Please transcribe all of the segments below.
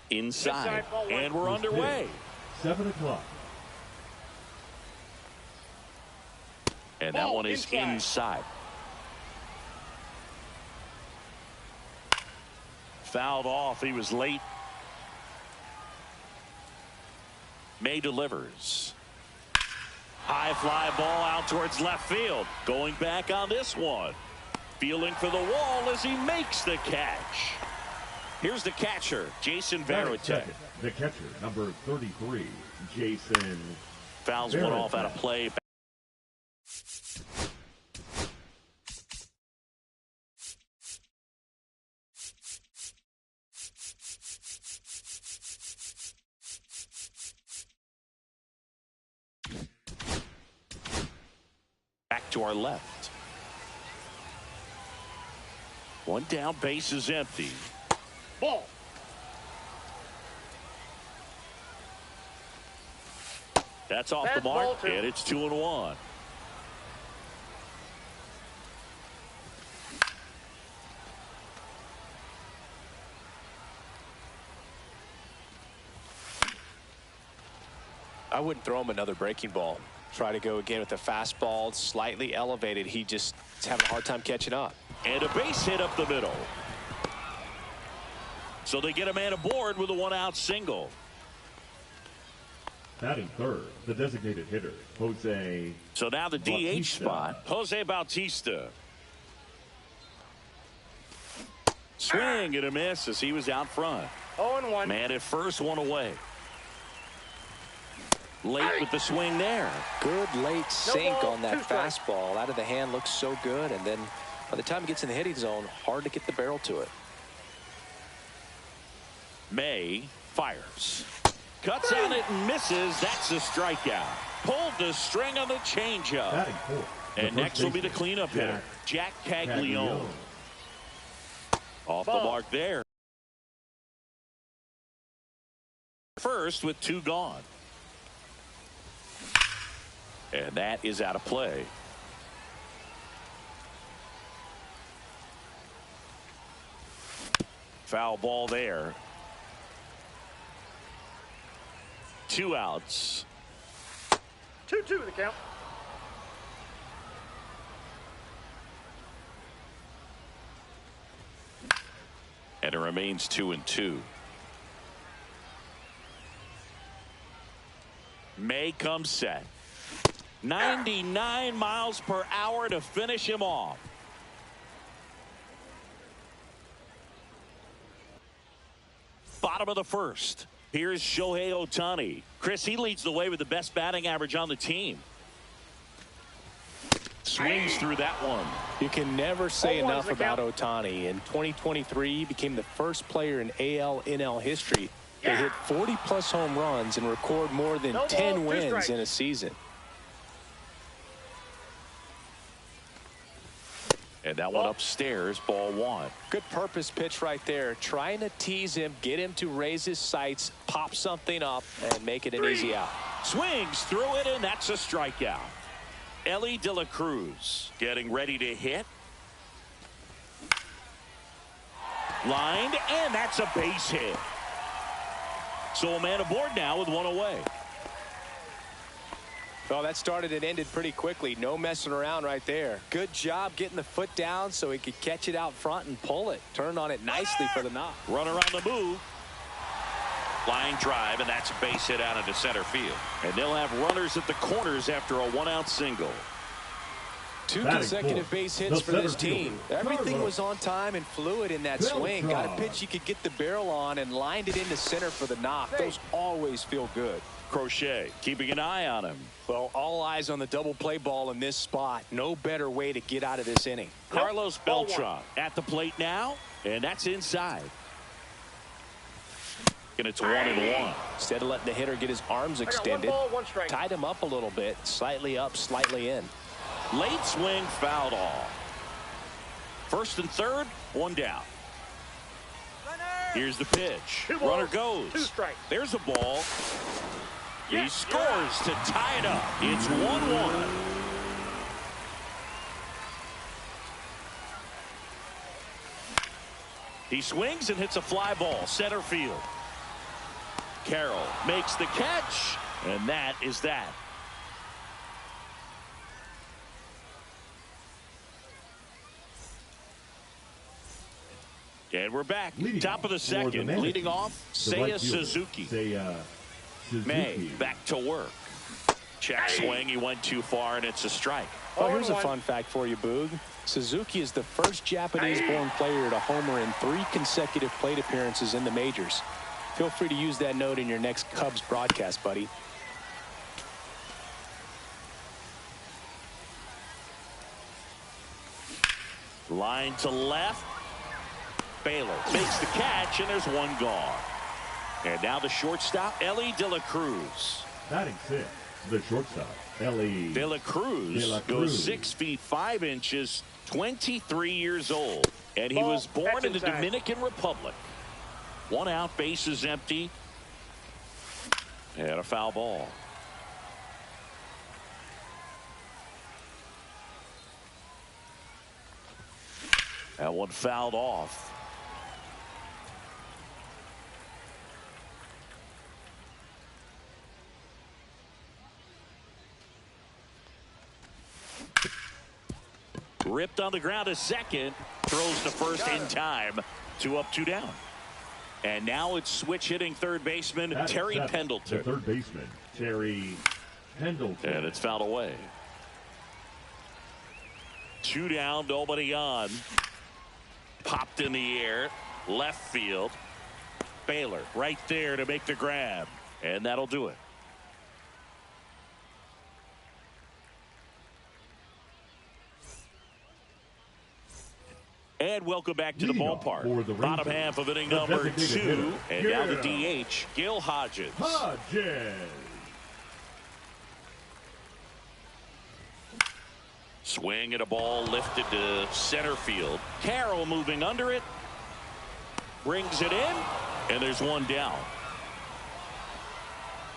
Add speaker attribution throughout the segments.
Speaker 1: inside, and we're underway.
Speaker 2: 7 o'clock.
Speaker 1: And that one is inside. Fouled off. He was late. May delivers. High fly ball out towards left field. Going back on this one. Feeling for the wall as he makes the catch. Here's the catcher, Jason Varitek.
Speaker 2: The catcher, number 33, Jason.
Speaker 1: Fouls one off out of play. Back to our left. One down, base is empty. Ball. That's off the mark, and it's 2-1.
Speaker 3: I wouldn't throw him another breaking ball. Try to go again with the fastball, slightly elevated. He just is having a hard time catching up.
Speaker 1: And a base hit up the middle. So they get a man aboard with a one-out single.
Speaker 2: Batting third, the designated hitter, Jose.
Speaker 1: So now the DH spot, Jose Bautista. Swing and a miss as he was out front.
Speaker 4: 0-1.
Speaker 1: Man at first, one away. Late with the swing there.
Speaker 3: Good late sink on that fastball. Out of the hand, looks so good. And then by the time it gets in the hitting zone, hard to get the barrel to it.
Speaker 1: May fires. Cuts on it and misses. That's a strikeout. Pulled the string on the changeup. And next will be the cleanup hitter, Jack Caglione. Off the mark there. First with 2 gone. And that is out of play. Foul ball there. 2 outs.
Speaker 4: 2-2 the count.
Speaker 1: And it remains 2-2. May comes set. 99 miles per hour to finish him off. Bottom of the first. Here's Shohei Ohtani. Chris, he leads the way with the best batting average on the team. Swings through that one.
Speaker 3: You can never say enough about Ohtani. In 2023, he became the first player in AL/NL history to hit 40-plus home runs and record more than 10 wins in a season.
Speaker 1: And that one upstairs, ball 1.
Speaker 3: Good purpose pitch right there. Trying to tease him, get him to raise his sights, pop something up, and make it an easy out.
Speaker 1: Swings through it, and that's a strikeout. Elly De La Cruz getting ready to hit. Lined, and that's a base hit. So a man aboard now with 1 away.
Speaker 3: Well, that started and ended pretty quickly. No messing around right there. Good job getting the foot down so he could catch it out front and pull it. Turned on it nicely for the knock.
Speaker 1: Runner on the move. Line drive, and that's a base hit out into center field. And they'll have runners at the corners after a 1-out single.
Speaker 3: 2 consecutive base hits for this team. Everything was on time and fluid in that swing. Got a pitch you could get the barrel on and lined it into center for the knock. Those always feel good.
Speaker 1: Crochet keeping an eye on him.
Speaker 3: Well, all eyes on the double play ball in this spot. No better way to get out of this inning.
Speaker 1: Carlos Beltran at the plate now, and that's inside. And it's 1-1.
Speaker 3: Instead of letting the hitter get his arms extended, tied him up a little bit, slightly up, slightly in.
Speaker 1: Late swing fouled off. First and third, 1 down. Here's the pitch. Runner goes.
Speaker 4: 2 strikes.
Speaker 1: There's a ball. He scores to tie it up. It's 1-1. He swings and hits a fly ball center field. Carroll makes the catch, and that is that. And we're back. Top of the second. Leading off, Seiya Suzuki. May back to work. Check swing. He went too far, and it's a strike.
Speaker 3: Oh, here's a fun fact for you, Boog. Suzuki is the first Japanese-born player to homer in 3 consecutive plate appearances in the majors. Feel free to use that note in your next Cubs broadcast, buddy.
Speaker 1: Line to left. Baylor makes the catch, and there's one gone. And now the shortstop, Elly De La Cruz.
Speaker 2: Batting 6, the shortstop, Elly
Speaker 1: De La Cruz goes 6 feet 5 inches, 23 years old. And he was born in the Dominican Republic. 1 out, bases empty. And a foul ball. That one fouled off. Ripped on the ground, a second. Throws to first in time. 2 up, 2 down. And now it's switch hitting third baseman Terry Pendleton.
Speaker 2: The third baseman, Terry Pendleton.
Speaker 1: And it's fouled away. 2 down, nobody on. Popped in the air. Left field. Baylor right there to make the grab. And that'll do it. And welcome back to the ballpark. Bottom half of inning number 2. And now the DH, Gil Hodges. Swing at a ball lifted to center field. Carroll moving under it. Brings it in. And there's one down.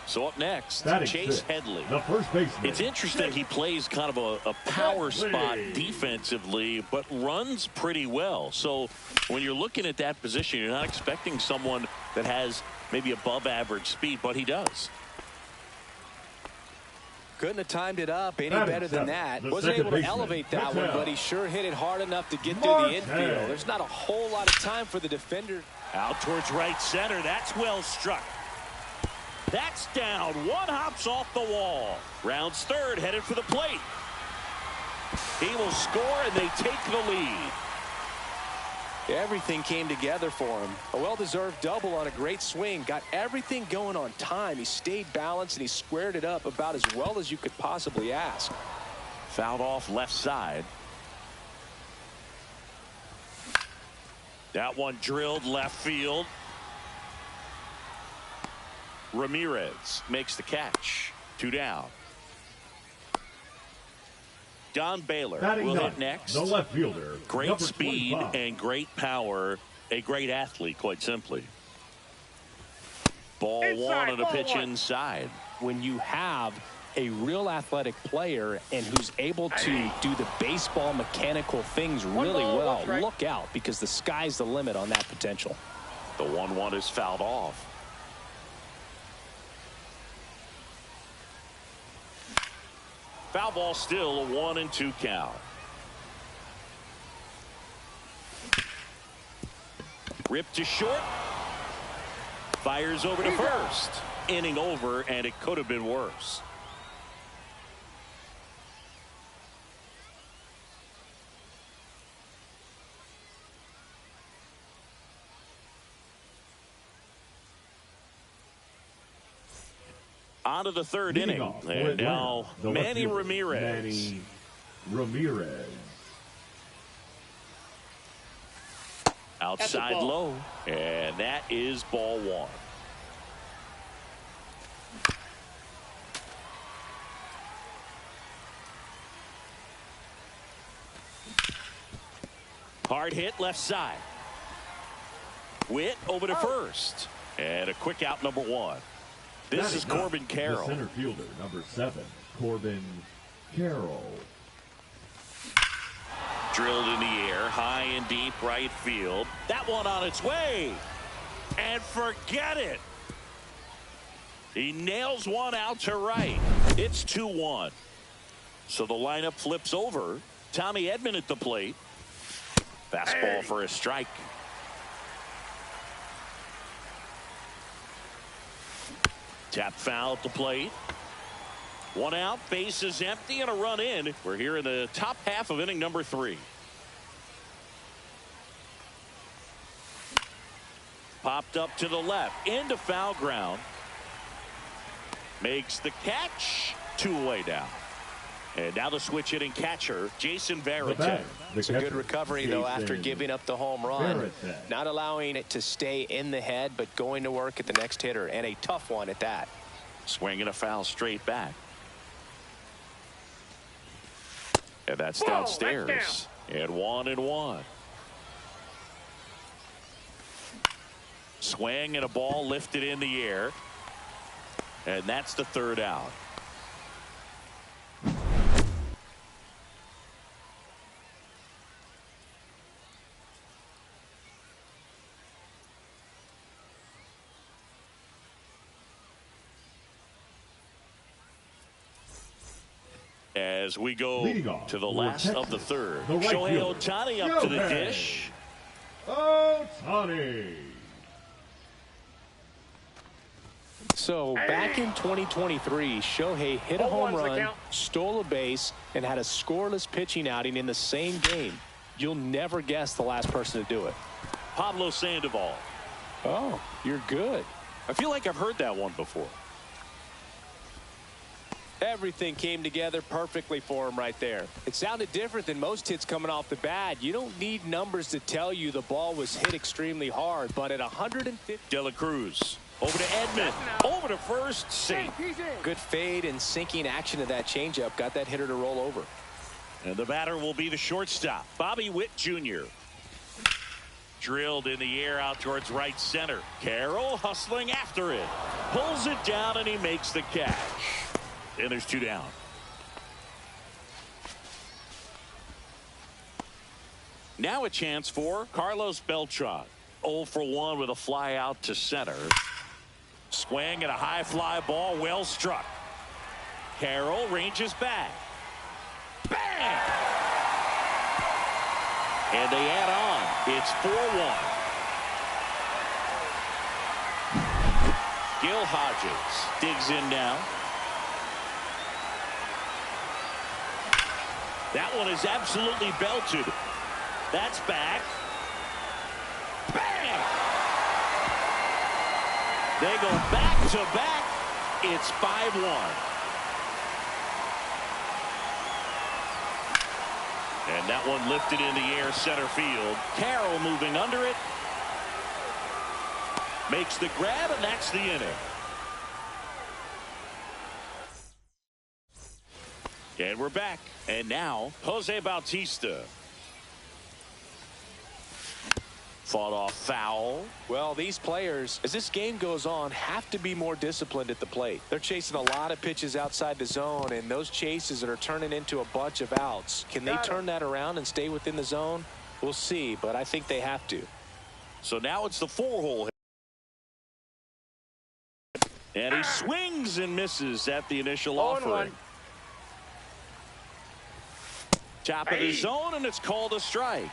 Speaker 1: So up next, Chase Headley.
Speaker 2: The first baseman.
Speaker 1: It's interesting. He plays kind of a power spot defensively, but runs pretty well. So when you're looking at that position, you're not expecting someone that has maybe above average speed, but he does.
Speaker 3: Couldn't have timed it up any better than that. Wasn't able to elevate that one, but he sure hit it hard enough to get through the infield. There's not a whole lot of time for the defender.
Speaker 1: Out towards right center. That's well struck. That's down. One hops off the wall. Rounds third, headed for the plate. He will score, and they take the lead.
Speaker 3: Everything came together for him. A well-deserved double on a great swing. Got everything going on time. He stayed balanced, and he squared it up about as well as you could possibly ask.
Speaker 1: Fouled off left side. That one drilled left field. Ramirez makes the catch. 2 down. Don Baylor will hit next.
Speaker 2: The left fielder.
Speaker 1: Great speed and great power. A great athlete, quite simply. Ball one on a pitch inside.
Speaker 3: When you have a real athletic player and who's able to do the baseball mechanical things really well, look out, because the sky's the limit on that potential.
Speaker 1: The 1-1 is fouled off. Foul ball, still a 1-2 count. Ripped to short. Fires over to first. Inning over, and it could have been worse. On to the third inning. And now Manny Ramirez. Outside low. And that is ball 1. Hard hit left side. Witt over to first. And a quick out, number 1. This is Corbin Carroll.
Speaker 2: The center fielder, number 7, Corbin Carroll.
Speaker 1: Drilled in the air, high and deep right field. That one on its way. And forget it. He nails one out to right. It's 2-1. So the lineup flips over. Tommy Edman at the plate. Fastball for a strike. Tap foul at the plate. One out, base is empty, and a run in. We're here in the top half of inning number 3. Popped up to the left, into foul ground. Makes the catch, 2 away now. And now the switch hitting catcher, Jason Varitek.
Speaker 3: It's a good recovery, though, after giving up the home run. Not allowing it to stay in the head, but going to work at the next hitter, and a tough one at that.
Speaker 1: Swinging a foul straight back. And that's downstairs. And 1-1. Swing and a ball lifted in the air. And that's the 3rd out. As we go to the last of the 3rd. Shohei Ohtani up to the dish.
Speaker 2: Ohtani.
Speaker 3: So back in 2023, Shohei hit a home run, stole a base, and had a scoreless pitching outing in the same game. You'll never guess the last person to do it.
Speaker 1: Pablo Sandoval.
Speaker 3: Oh, you're good.
Speaker 1: I feel like I've heard that one before.
Speaker 3: Everything came together perfectly for him right there. It sounded different than most hits coming off the bat. You don't need numbers to tell you the ball was hit extremely hard, but at 150.
Speaker 1: De La Cruz over to Edman, over to first, safe.
Speaker 3: Good fade and sinking action of that changeup got that hitter to roll over.
Speaker 1: And the batter will be the shortstop, Bobby Witt Jr. Drilled in the air out towards right center. Carroll hustling after it, pulls it down, and he makes the catch. And there's 2 down. Now a chance for Carlos Beltran. 0 for 1 with a fly out to center. Swing and a high fly ball, well struck. Carroll ranges back. Bang! And they add on. It's 4-1. Gil Hodges digs in now. That one is absolutely belted. That's back. Bang! They go back to back. It's 5-1. And that one lifted in the air center field. Carroll moving under it. Makes the grab, and that's the inning. And we're back. And now, Jose Bautista. Fought off foul.
Speaker 3: Well, these players, as this game goes on, have to be more disciplined at the plate. They're chasing a lot of pitches outside the zone, and those chases that are turning into a bunch of outs. Can they turn that around and stay within the zone? We'll see, but I think they have to.
Speaker 1: So now it's the 4-hole. And he swings and misses at the initial offering. Top of the zone, and it's called a strike.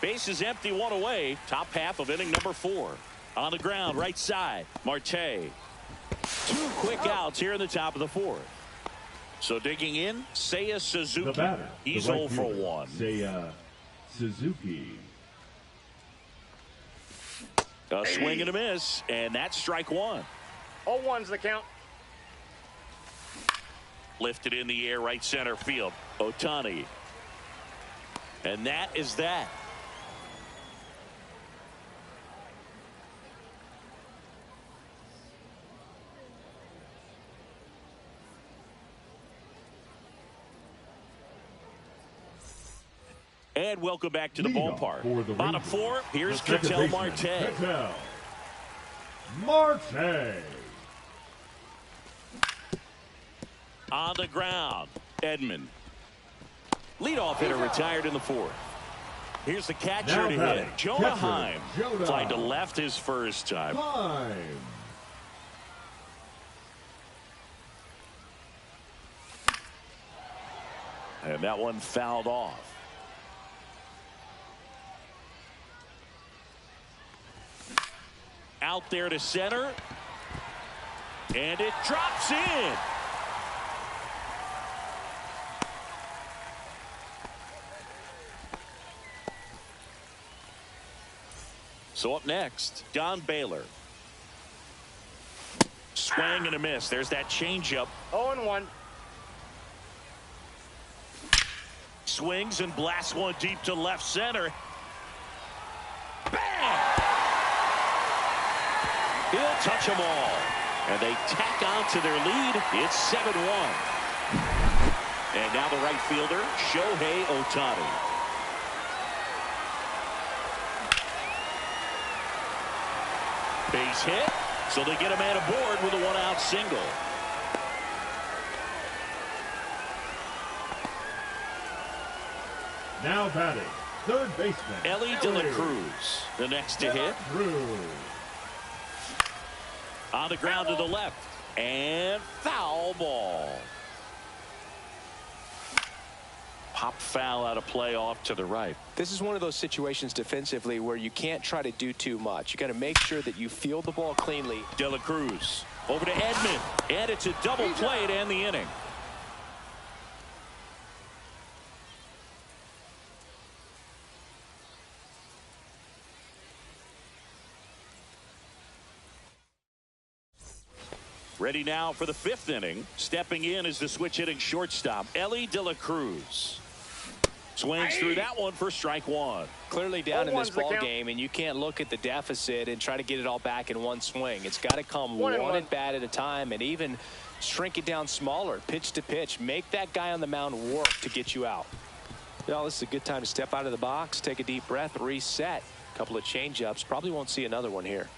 Speaker 1: Base is empty, 1 away. Top half of inning number 4. On the ground, right side, Marte. 2 quick outs here in the top of the 4th. So digging in, Seiya Suzuki.
Speaker 2: The batter,
Speaker 1: He's
Speaker 2: the right
Speaker 1: 0 for
Speaker 2: fielder,
Speaker 1: 1.
Speaker 2: Seiya Suzuki.
Speaker 1: A swing and a miss, and that's strike 1.
Speaker 4: 0-1's the count.
Speaker 1: Lifted in the air, right center field. Ohtani. And that is that. And welcome back to the ballpark. Bottom 4, here's Ketel Marte.
Speaker 2: Ketel Marte.
Speaker 1: On the ground, Edman. Leadoff hitter retired in the 4th. Here's the catcher to hit. Jonah Heim. Flied to left his first time. And that one fouled off. Out there to center. And it drops in. So up next, Don Baylor. Swing and a miss. There's that changeup.
Speaker 4: 0-1.
Speaker 1: Swings and blasts one deep to left center. Bam! He'll touch them all. And they tack on to their lead. It's 7-1. And now the right fielder, Shohei Ohtani. Base hit. So they get a man aboard with a one-out single.
Speaker 2: Now batting, third baseman
Speaker 1: Elly De La Cruz, the next to hit. On the ground to the left. And foul ball. Pop foul out of play off to the right.
Speaker 3: This is one of those situations defensively where you can't try to do too much. You got to make sure that you field the ball cleanly.
Speaker 1: De La Cruz over to Edman. And it's a double play to end the inning. Ready now for the fifth inning. Stepping in is the switch hitting shortstop, Elly De La Cruz. Swings through that one for strike one.
Speaker 3: Clearly down in this ball game, and you can't look at the deficit and try to get it all back in one swing. It's got to come one at bat at a time, and even shrink it down smaller, pitch to pitch. Make that guy on the mound work to get you out. Well, this is a good time to step out of the box, take a deep breath, reset. A couple of change-ups. Probably won't see another one here.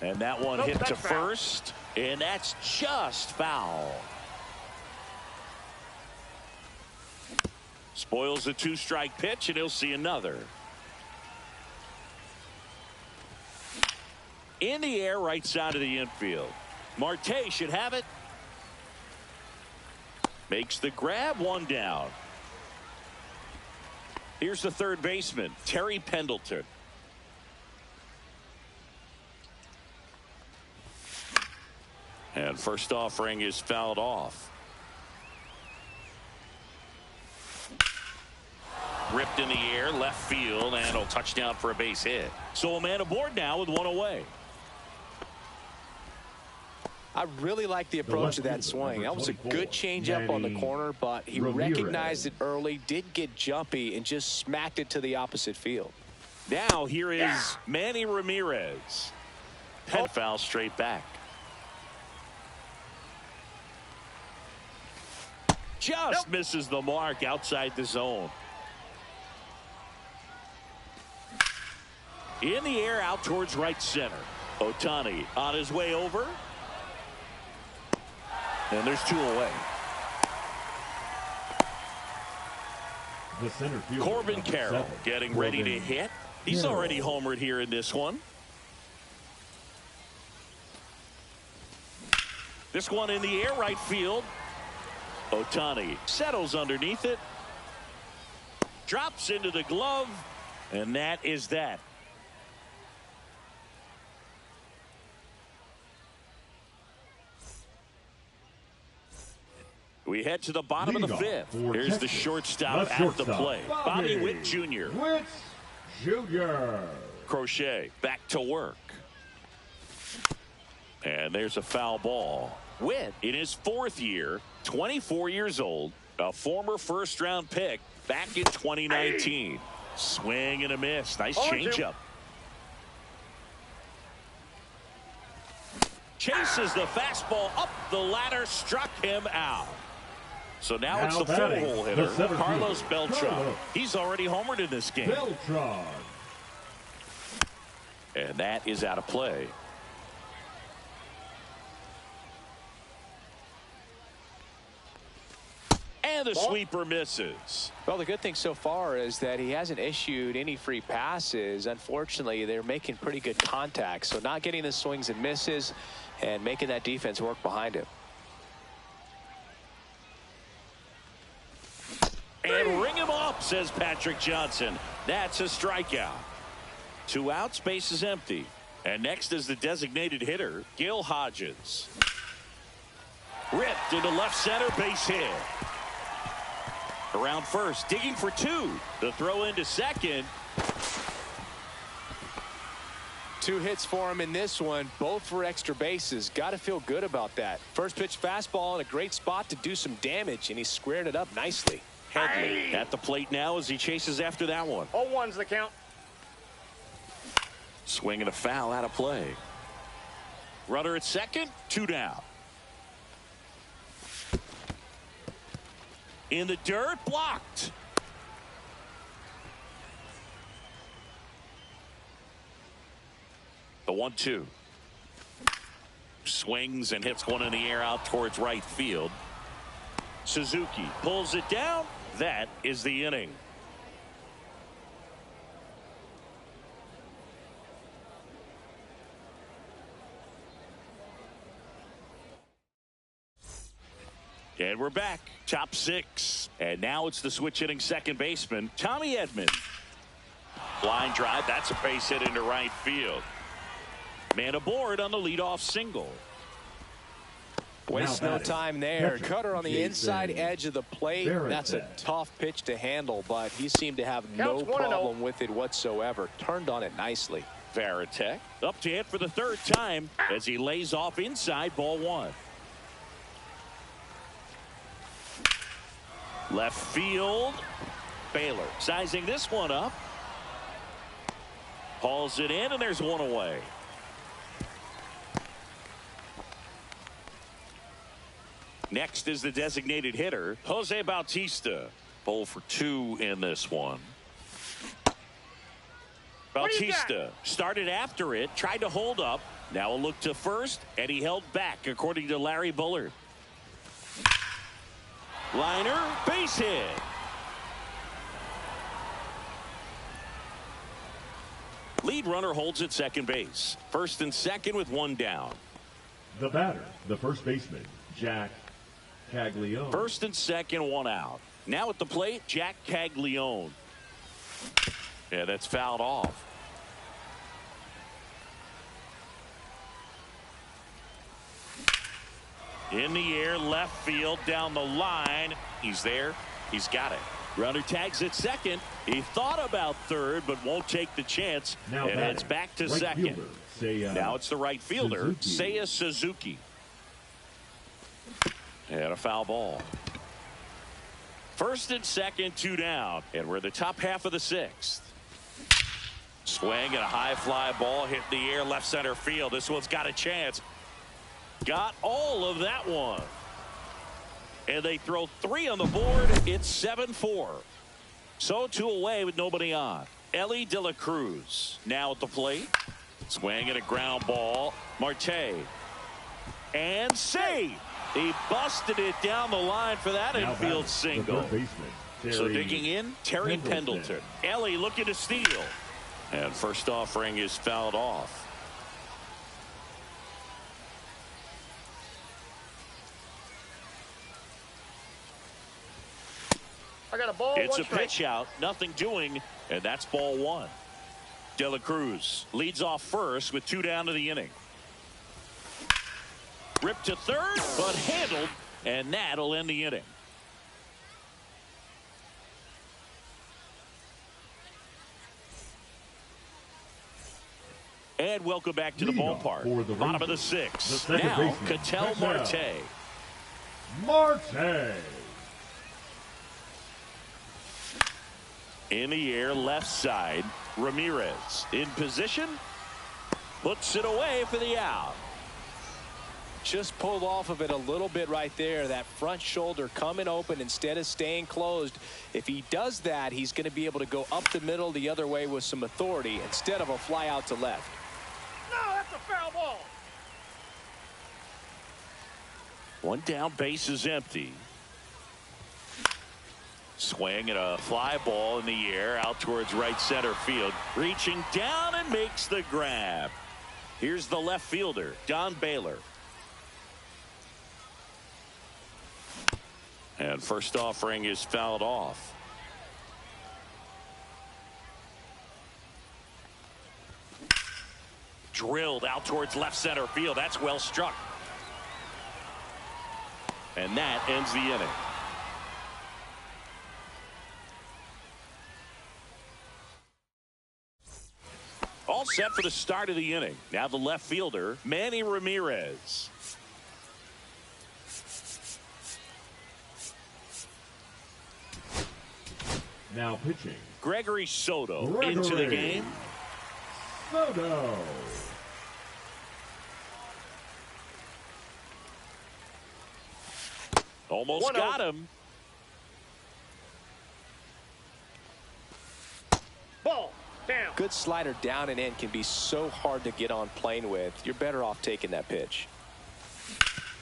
Speaker 1: And that one hit to first, and that's just foul. Spoils a two-strike pitch, and he'll see another. In the air, right side of the infield. Marte should have it. Makes the grab, one down. Here's the third baseman, Terry Pendleton. And first offering is fouled off. Ripped in the air, left field, and a touchdown for a base hit. So a man aboard now with one away.
Speaker 3: I really like the approach to that swing. That was a good changeup on the corner, but he recognized it early, did get jumpy, and just smacked it to the opposite field.
Speaker 1: Now here is Manny Ramirez. Head foul straight back. Just misses the mark outside the zone. In the air out towards right center. Ohtani on his way over. And there's two away.
Speaker 2: The center fielder,
Speaker 1: Corbin Carroll getting ready to hit. He's already homered here in this one. This one in the air right field. Ohtani settles underneath it. Drops into the glove. And that is that. We head to the bottom of the fifth. Here's the shortstop at the play. Bobby Witt Jr.
Speaker 2: Witt Jr.
Speaker 1: Crochet back to work. And there's a foul ball. Witt in his fourth year, 24 years old, a former first-round pick back in 2019. Swing and a miss. Nice changeup. Chases the fastball up the ladder, struck him out. So now it's the full-hole hitter, Carlos Beltran. He's already homered in this game.
Speaker 2: Beltran.
Speaker 1: And that is out of play. And the sweeper misses.
Speaker 3: Well, the good thing so far is that he hasn't issued any free passes. Unfortunately, they're making pretty good contact. So not getting the swings and misses and making that defense work behind him.
Speaker 1: And ring him up, says Patrick Johnson. That's a strikeout. 2 outs, base is empty. And next is the designated hitter, Gil Hodges. Ripped into left center, base hit. Around first, digging for 2. The throw into second.
Speaker 3: 2 hits for him in this one, both for extra bases. Got to feel good about that. First pitch fastball in a great spot to do some damage, and he squared it up nicely.
Speaker 1: Headley at the plate now as he chases after that one.
Speaker 4: 0-1's the count.
Speaker 1: Swing and a foul out of play. Runner at second, 2 down. In the dirt, blocked. The 1-2. Swings and hits one in the air out towards right field. Suzuki pulls it down. That is the inning. And we're back. Top 6. And now it's the switch hitting second baseman, Tommy Edman. Line drive. That's a base hit into right field. Man aboard on the leadoff single.
Speaker 3: Waste no time there. Cutter on the inside edge of the plate. That's a tough pitch to handle, but he seemed to have no problem with it whatsoever. Turned on it nicely.
Speaker 1: Varitek up to hit for the 3rd time as he lays off inside, ball 1. Left field. Baylor sizing this one up. Hauls it in, and there's one away. Next is the designated hitter, Jose Bautista. 0 for 2 in this one. Bautista started after it, tried to hold up. Now a look to first, and he held back, according to Larry Bullard. Liner, base hit. Lead runner holds at second base. First and second with 1 down.
Speaker 2: The batter, the first baseman, Jack Caglione.
Speaker 1: First and second, 1 out. Now at the plate, Jack Caglione. Yeah, that's fouled off. In the air, left field, down the line. He's there. He's got it. Runner tags at second. He thought about third, but won't take the chance.
Speaker 2: Now
Speaker 1: and it's back to
Speaker 2: right
Speaker 1: second.
Speaker 2: Fielder,
Speaker 1: now it's the right fielder, Seiya Suzuki. And a foul ball. First and second, 2 down. And we're in the top half of the 6th. Swing and a high fly ball hit in the air, left center field. This one's got a chance. Got all of that one. And they throw 3 on the board. It's 7-4. So 2 away with nobody on. Elly De La Cruz now at the plate. Swing and a ground ball. Marte. And save. He busted it down the line for that infield single. So digging in, Terry Pendleton. Elly looking to steal. And first offering is fouled off.
Speaker 4: I got a ball.
Speaker 1: It's a pitch out, nothing doing, and that's ball 1. De La Cruz leads off first with 2 down to the inning. Ripped to third, but handled, and that'll end the inning. And welcome back to the ballpark. Bottom of the 6th. Now, Ketel Marte.
Speaker 2: Marte.
Speaker 1: In the air, left side. Ramirez in position. Puts it away for the out.
Speaker 3: Just pulled off of it a little bit right there. That front shoulder coming open instead of staying closed. If he does that, he's going to be able to go up the middle the other way with some authority instead of a fly out to left.
Speaker 4: No, that's a foul ball.
Speaker 1: 1 down, base is empty. Swing and a fly ball in the air out towards right center field. Reaching down and makes the grab. Here's the left fielder, Don Baylor. And first offering is fouled off. Drilled out towards left center field. That's well struck. And that ends the inning. All set for the start of the inning. Now the left fielder, Manny Ramirez.
Speaker 2: Now pitching,
Speaker 1: Gregory Soto into the game.
Speaker 2: Soto.
Speaker 1: Almost got him.
Speaker 4: Ball. Down.
Speaker 3: Good slider down and in can be so hard to get on plane with. You're better off taking that pitch.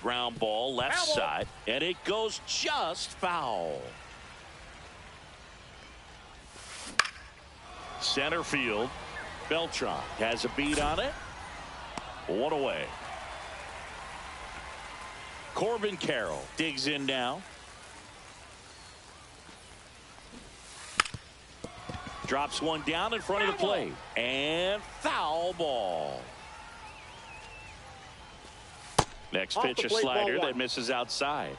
Speaker 1: Ground ball left side, and it goes just foul. Center field, Beltran has a beat on it. One away. Corbin Carroll digs in now. Drops one down in front of the plate. And foul ball. Next pitch, a slider that misses outside.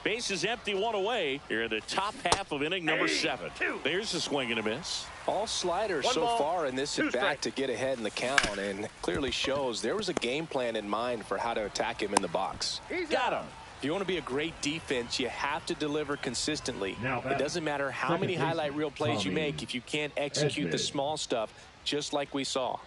Speaker 1: Base is empty, one away. Here in the top half of inning number 7. There's a swing and a miss.
Speaker 3: All sliders so far in this at bat to get ahead in the count, and clearly shows there was a game plan in mind for how to attack him in the box.
Speaker 1: Got him.
Speaker 3: If you want to be a great defense, you have to deliver consistently. It doesn't matter how many highlight reel plays you make if you can't execute the small stuff, just like we saw.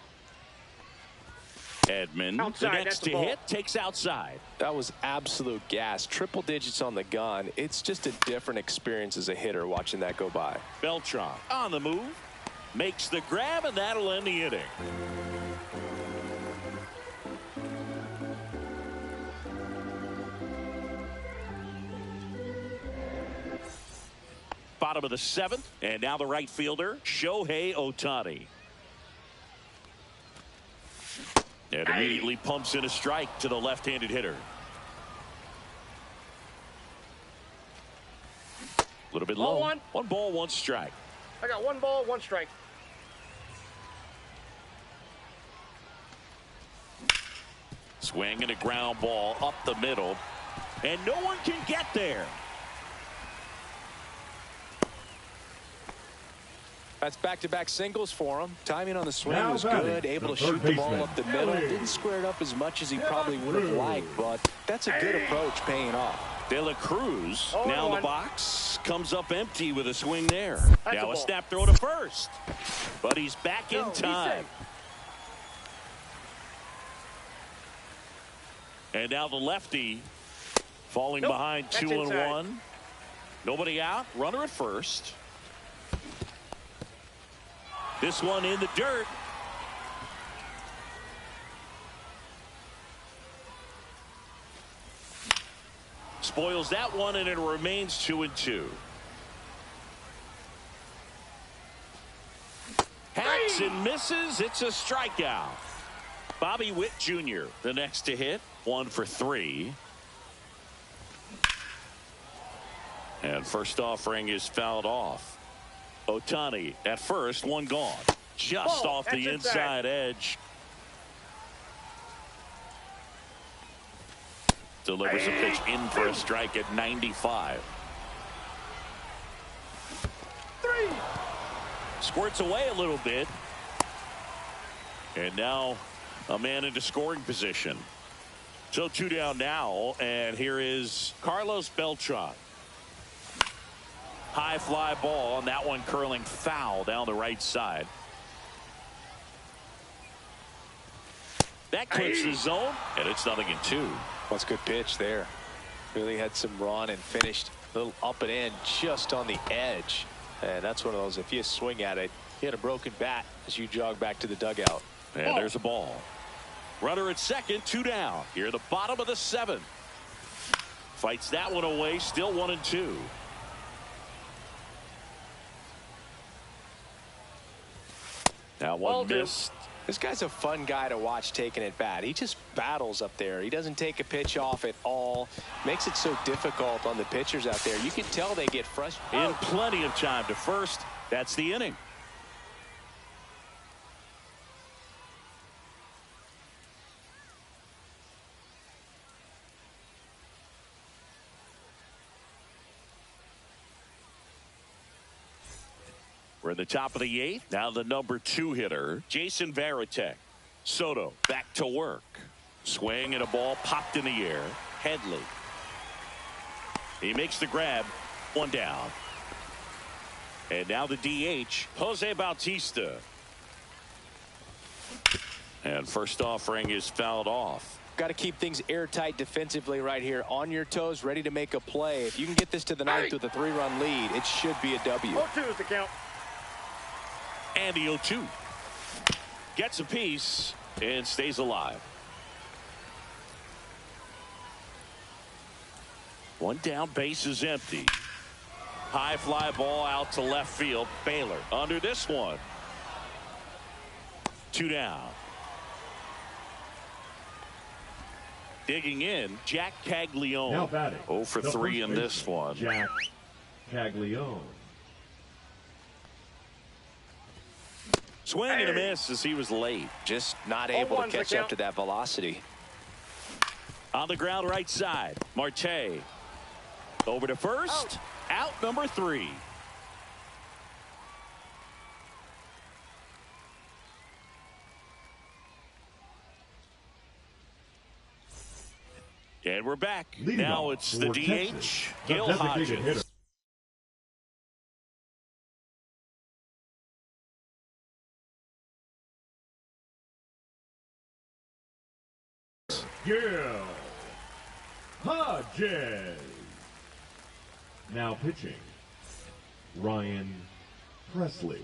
Speaker 1: Edman, the next to hit, takes outside.
Speaker 3: That was absolute gas. Triple digits on the gun. It's just a different experience as a hitter watching that go by.
Speaker 1: Beltran on the move, makes the grab, and that'll end the inning. Bottom of the 7th, and now the right fielder, Shohei Ohtani. And immediately pumps in a strike to the left-handed hitter. A little bit low. One ball, one strike.
Speaker 4: I got 1 ball, 1 strike.
Speaker 1: Swing and a ground ball up the middle, and no one can get there.
Speaker 3: That's back-to-back singles for him. Timing on the swing was good. Able to shoot the ball up the middle. Didn't square it up as much as he probably would have liked, but that's a good approach paying off.
Speaker 1: De La Cruz now in the box. Comes up empty with a swing there. Now a snap throw to first. But he's back in time. And now the lefty falling behind 2-1. Nobody out. Runner at first. This one in the dirt. Spoils that one, and it remains 2-2. Hacks and misses. It's a strikeout. Bobby Witt Jr. the next to hit. 1 for 3. And first offering is fouled off. Ohtani at first, one gone. Just off the inside edge. Delivers a pitch in for a strike at 95.
Speaker 4: 3.
Speaker 1: Squirts away a little bit. And now a man into scoring position. So 2 down now, and here is Carlos Beltran. High fly ball, and that one curling foul down the right side. That clips the zone, and it's 0-2.
Speaker 3: What's a good pitch there. Really had some run and finished a little up and in just on the edge. And that's one of those, if you swing at it, you hit a broken bat as you jog back to the dugout.
Speaker 1: And there's a ball. Runner at second, 2 down. Here at the bottom of the 7th. Fights that one away, still 1-2. Now one missed.
Speaker 3: This guy's a fun guy to watch taking at bat. He just battles up there. He doesn't take a pitch off at all. Makes it so difficult on the pitchers out there. You can tell they get frustrated.
Speaker 1: In plenty of time to first. That's the inning. We're in the top of the 8th. Now the number 2 hitter, Jason Varitek. Soto back to work. Swing and a ball popped in the air. Headley. He makes the grab. 1 down. And now the DH, Jose Bautista. And first offering is fouled off.
Speaker 3: Got to keep things airtight defensively right here. On your toes, ready to make a play. If you can get this to the 9th with a 3-run lead, it should be a W.
Speaker 4: 0-2 is the count.
Speaker 1: And the 0-2. Gets a piece and stays alive. 1 down, base is empty. High fly ball out to left field. Baylor under this one. 2 down. Digging in, Jack Caglione.
Speaker 2: Now batting.
Speaker 1: 0 for 3 in this one.
Speaker 2: Jack Caglione.
Speaker 1: Swing and a miss as he was late.
Speaker 3: Just not able to catch up to that velocity.
Speaker 1: On the ground right side. Marte. Over to first. Out number 3. And we're back. Now it's the DH, Gil Hodges.
Speaker 2: Gil Hodges. Now pitching, Ryan Presley.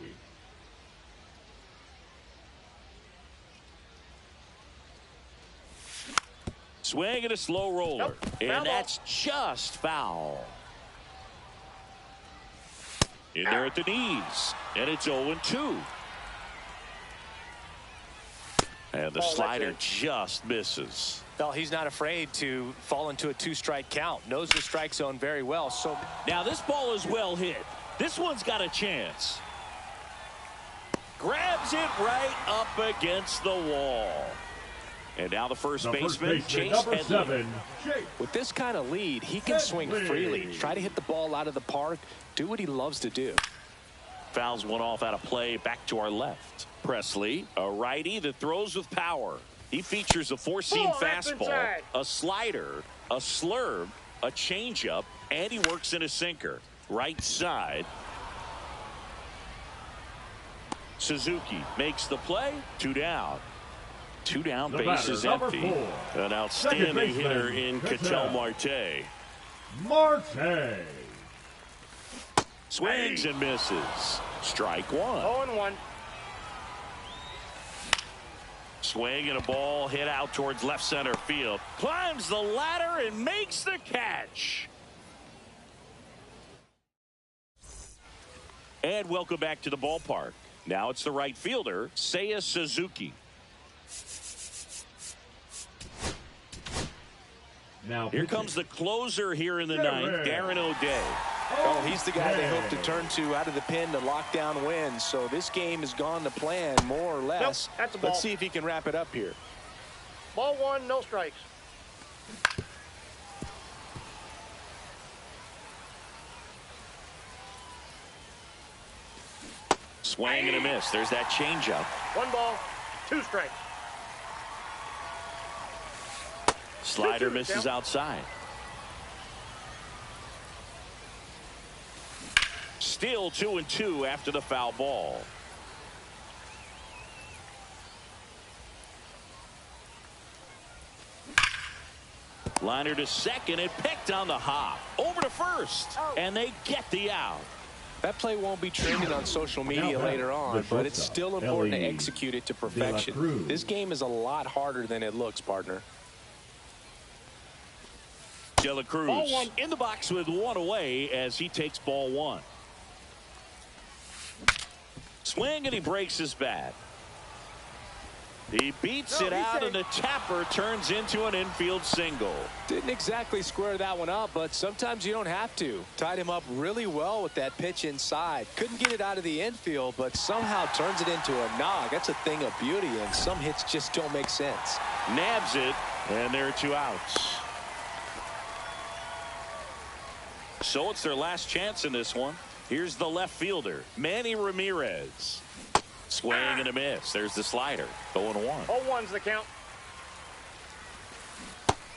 Speaker 1: Swing and a slow roller.
Speaker 4: Nope.
Speaker 1: And that's just foul. In there at the knees. And it's 0-2. And the slider just misses.
Speaker 3: Well, he's not afraid to fall into a 2-strike count. Knows the strike zone very well. So
Speaker 1: now this ball is well hit. This one's got a chance. Grabs it right up against the wall. And now the first baseman, Chase Headley.
Speaker 3: With this kind of lead, he can swing freely. Try to hit the ball out of the park. Do what he loves to do.
Speaker 1: Fouls one off out of play. Back to our left. Presley, a righty that throws with power. He features a 4-seam fastball, a slider, a slurve, a changeup, and he works in a sinker. Right side. Suzuki makes the play. 2 down. 2 down, base is empty. An outstanding hitter in Ketel Marte.
Speaker 2: Marte.
Speaker 1: Swings and misses. Strike 1.
Speaker 4: 0-1.
Speaker 1: Swing and a ball hit out towards left center field. Climbs the ladder and makes the catch. And welcome back to the ballpark. Now it's the right fielder, Seiya Suzuki.
Speaker 2: Now
Speaker 1: here comes the closer here in the 9th, Darren O'Day.
Speaker 3: Oh, he's the guy they hope to turn to out of the pen to lock down wins. So this game has gone to plan, more or less.
Speaker 4: Nope, that's a ball.
Speaker 3: Let's see if he can wrap it up here.
Speaker 4: Ball 1, no strikes.
Speaker 1: Swing and a miss. There's that changeup.
Speaker 4: 1 ball, 2 strikes.
Speaker 1: Slider misses outside. Still 2-2 after the foul ball. Liner to second and picked on the hop. Over to first. And they get the out.
Speaker 3: That play won't be trending on social media later on, but it's still important to execute it to perfection. This game is a lot harder than it looks, partner.
Speaker 1: De La Cruz in the box with 1 away as he takes ball 1. Swing and he breaks his bat. He beats it out, and the tapper turns into an infield single.
Speaker 3: Didn't exactly square that one up, but sometimes you don't have to. Tied him up really well with that pitch inside. Couldn't get it out of the infield, but somehow turns it into a knock. That's a thing of beauty, and some hits just don't make sense.
Speaker 1: Nabs it, and there are 2 outs. So it's their last chance in this one. Here's the left fielder, Manny Ramirez. Swing and a miss. There's the slider. 0-1.
Speaker 4: 0-1's the count.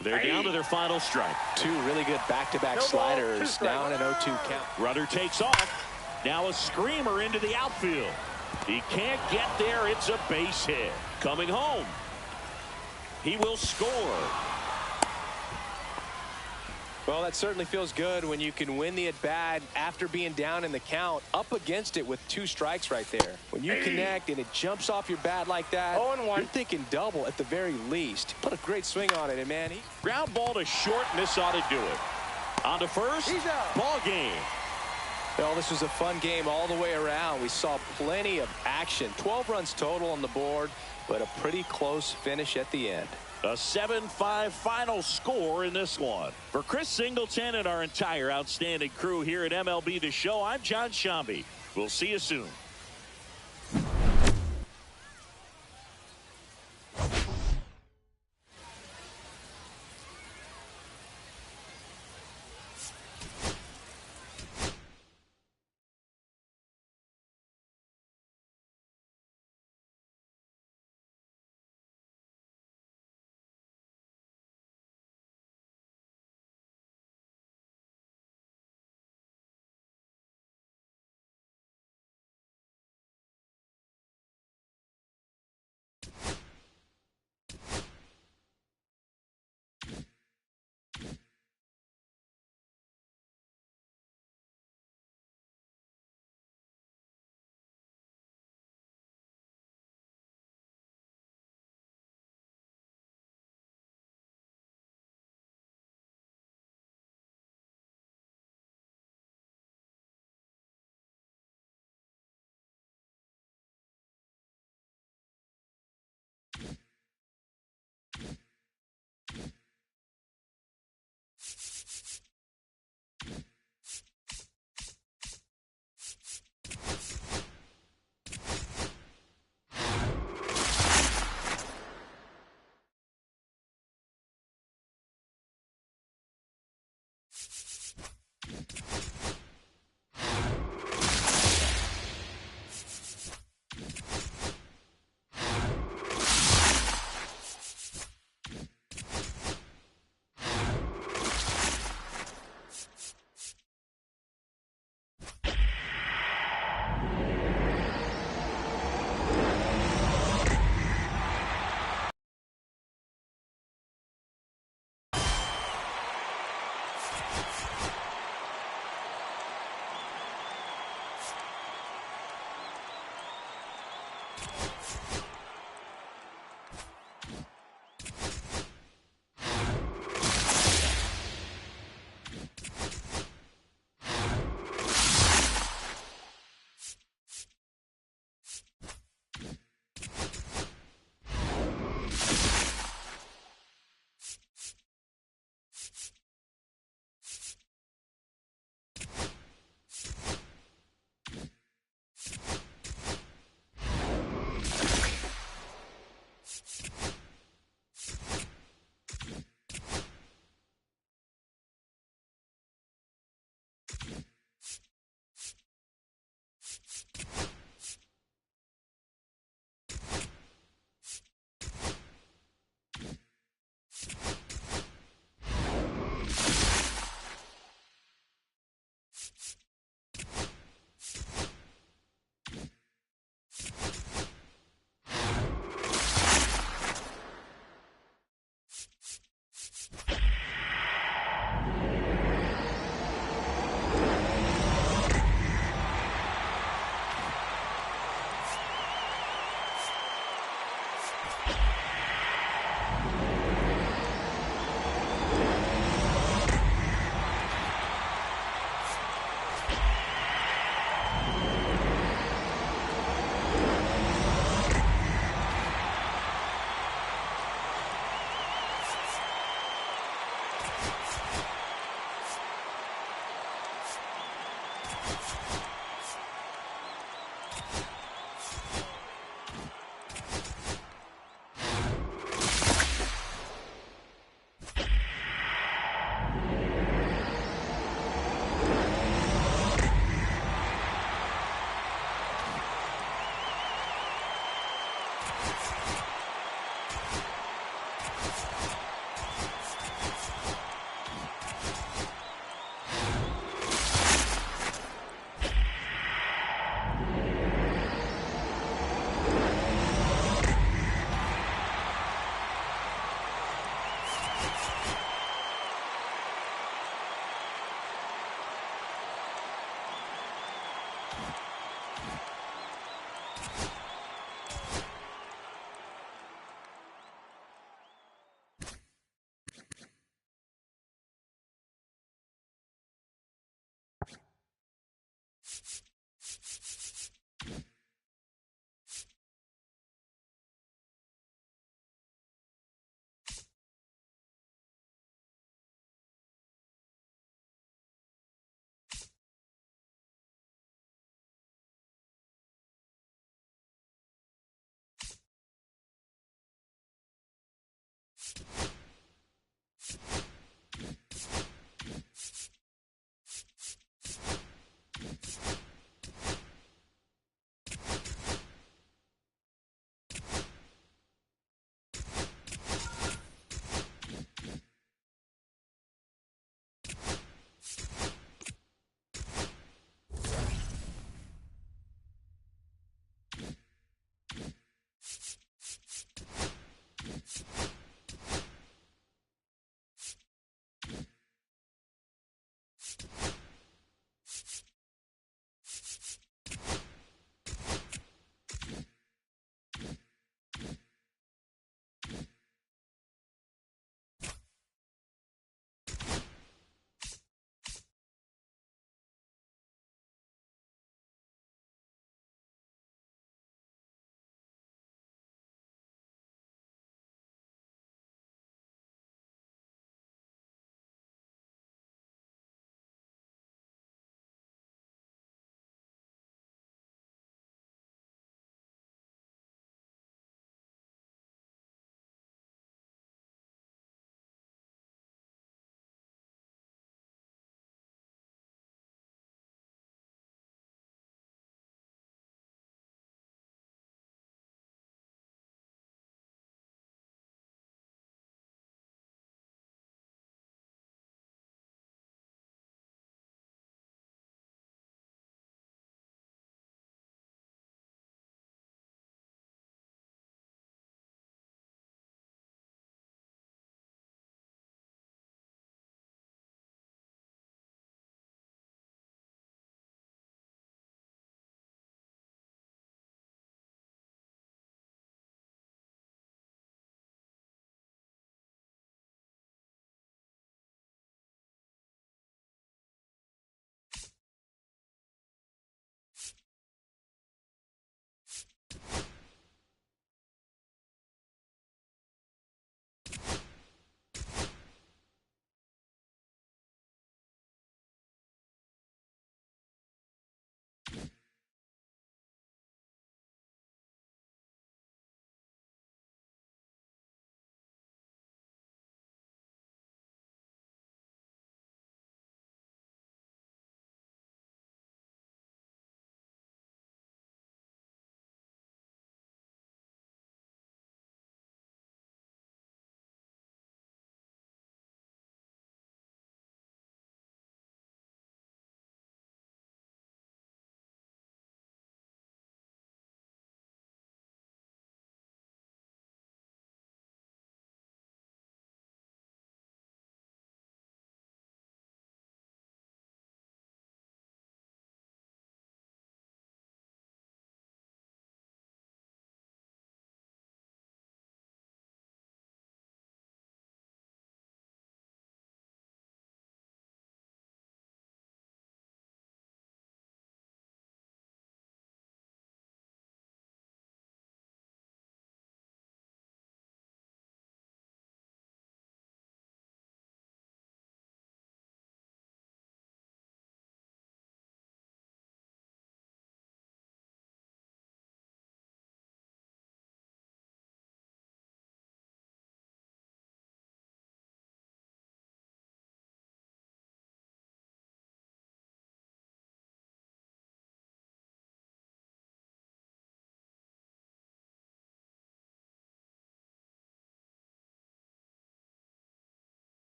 Speaker 1: They're down to their final strike.
Speaker 3: 2 really good back-to-back sliders. Down an 0-2 count.
Speaker 1: Runner takes off. Now a screamer into the outfield. He can't get there. It's a base hit. Coming home. He will score.
Speaker 3: Well, that certainly feels good when you can win the at-bat after being down in the count, up against it with 2 strikes right there. When you connect and it jumps off your bat like that,
Speaker 4: 0-1.
Speaker 3: you're thinking double at the very least. Put a great swing on it, and man,
Speaker 1: Ground ball to short, and this ought to do it. On to first.
Speaker 4: He's out.
Speaker 1: Ball game.
Speaker 3: well, this was a fun game all the way around. We saw plenty of action. 12 runs total on the board, but a pretty close finish at the end.
Speaker 1: A 7-5 final score in this one. For Chris Singleton and our entire outstanding crew here at MLB The Show, I'm John Shambi. We'll see you soon.